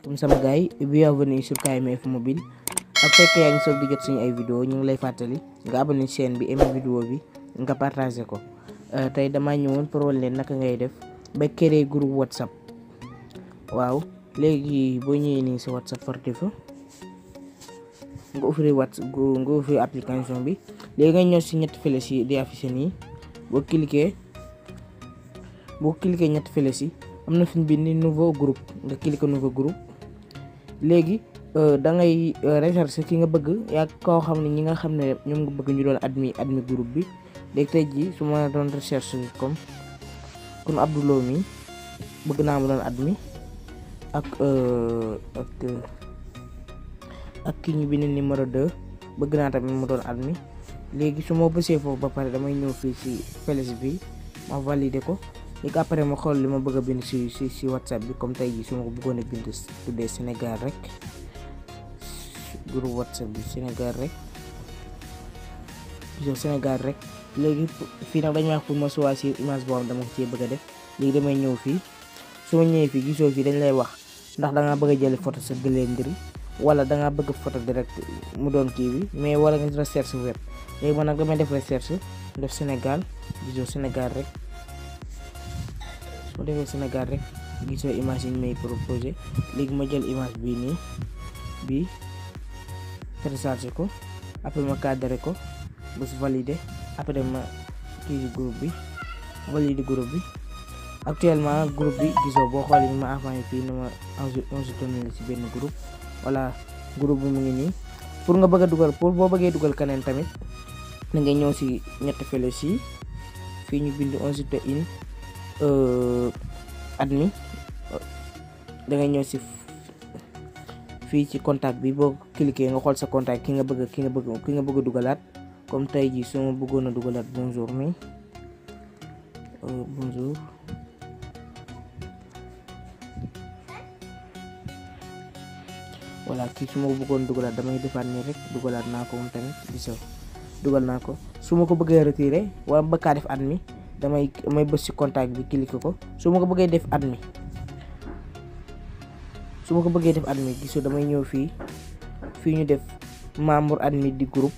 comme sama gars yi bienvenue sur KMF Mobile. ak fekk yaa ngi soog di jot suñu ay vidéo ñu ngi lay fàttali nga abonné chaîne bi aimé vidéo bi nga partagé ko. tey damaa ñëwoon pour wan leen naka ngay def ba créer groupe WhatsApp. waaw léegi boo ñëwee nii sa WhatsApp par défaut nga ouvrir application bi. léegi nga ñëw si ñetti flèches yi di affiché nii boo cliquer ñetti flèches yi am na fi ñu bind nouveau groupe nga cliquer nouveau groupe. léegi da ngay recherche ki nga bëgg yaa koo xam ne ñi nga xam ne ñoom nga bëgg ñu doon admin groupe bi. léegi tey jii su ma doon recherche comme Abdoulo mi bëgg naa mu doon admin ak ki ñu bind numéro 2 bëgg naa tamit mu doon admin. léegi su ma bësee foofu ba pare damay ñëw fii ci flèche bi ma valider ko. léegi après ma xool li ma bëgg a bind ci WhatsApp bi comme tey jii su ma ko bëggoon a bind tuddee Sénégal rek groupe WhatsApp bi Sénégal rek léegi fii nag dañu wax pour ma choisir image boo xam dama ko cee bëgg a def. léegi damay ñëw fii su ma ñëwee fii gisoo fii dañ lay wax ndax da ngaa bëgg a jël photo sa calendrier wala da ngaa bëgg photo direct mu doon kii bi mais wala nga recherche web. léegi man nag damay def recherche def Sénégal gisoo Sénégal rek. su ma defee Sénégal rek gisoo image yi ñu may proposé. léegi ma jël image bii nii bii téléchargé ko après ma cadré ko bés validé après ma kii groupe bi validé groupe bi. actuellement groupe bi gisoo boo xoolee ni ma envoyé fii na ma enregistré ci benn groupe. voilà groupe bi mu ngi nii. pour nga bëgg a dugal boo bëggee dugal keneen tamit da ngay ñëw si ñetti flèches yi fii ñu bind enregistré in admin da ngay ñëw si fii ci contact bi boo cliquer nga xool sa contact ki nga bëgg a dugalaat. comme tey jii su ma bëggoon a dugalaat bonjour mi bonjour voilà kii su ma ko bëggoon dugalaat damay defaat nii rek dugalaat naa ko moom tamit gisoo dugal naa ko. su ma ko bëggee retiré wala bëgg kaa def admin damay bës ci contact bi cliquer ko. su ma ko bëggee def admin gisoo damay ñëw fii ñu def membre admin di groupe.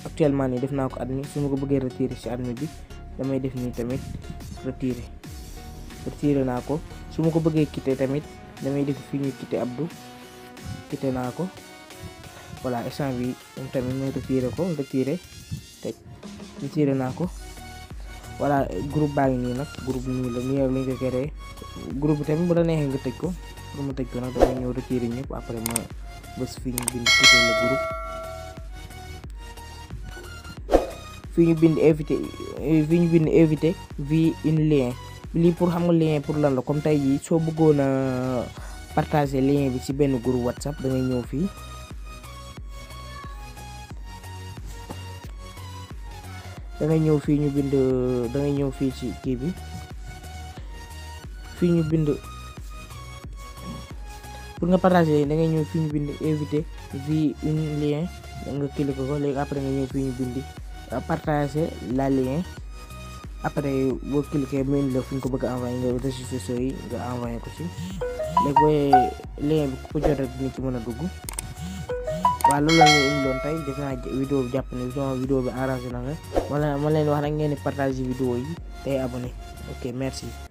actuellement nii def naa ko admin. su ma ko bëggee retiré ci admin bi damay def nii tamit retiré naa ko. su ma ko bëggee quitter tamit damay def fii ñu quitter Abdou quitter naa ko. voilà instant bi moom tamit may retiré naa ko. voilà groupe baa ngi nii nag groupe nii la nii lañ ko créé. groupe bi tamit bu la neexee nga tëj ko. pour ma tëj ko nag damay ñëw retiré ñëpp après ma bës fii ñu bind quitter le groupe. fii ñu bind invité vie une lien lii pour xam nga lien pour lan la. comme tey jii soo bëggoon a partager lien bi ci benn groupe WhatsApp da ngay ñëw fii ñu bind da ngay ñëw fii ci kii bi fii ñu bind pour nga partager da ngay ñëw fii ñu bind invité vie une lien nga cliquer ko. léegi après nga ñëw fii ñu bind partager la lien après boo cliquer mail la fu ñu ko bëgg a envoyé nga réseaux sociaux yi nga envoyé ko ci. léegi booy lien bi ku ko jot rek dina ci mën a dugg. waaw loolu la ñu indiloon tey def naa vidéo bi jàpp ne sama vidéo bi arrangé na nga ma leen wax rek ngeen di partager vidéo yi tey abonné. ok merci.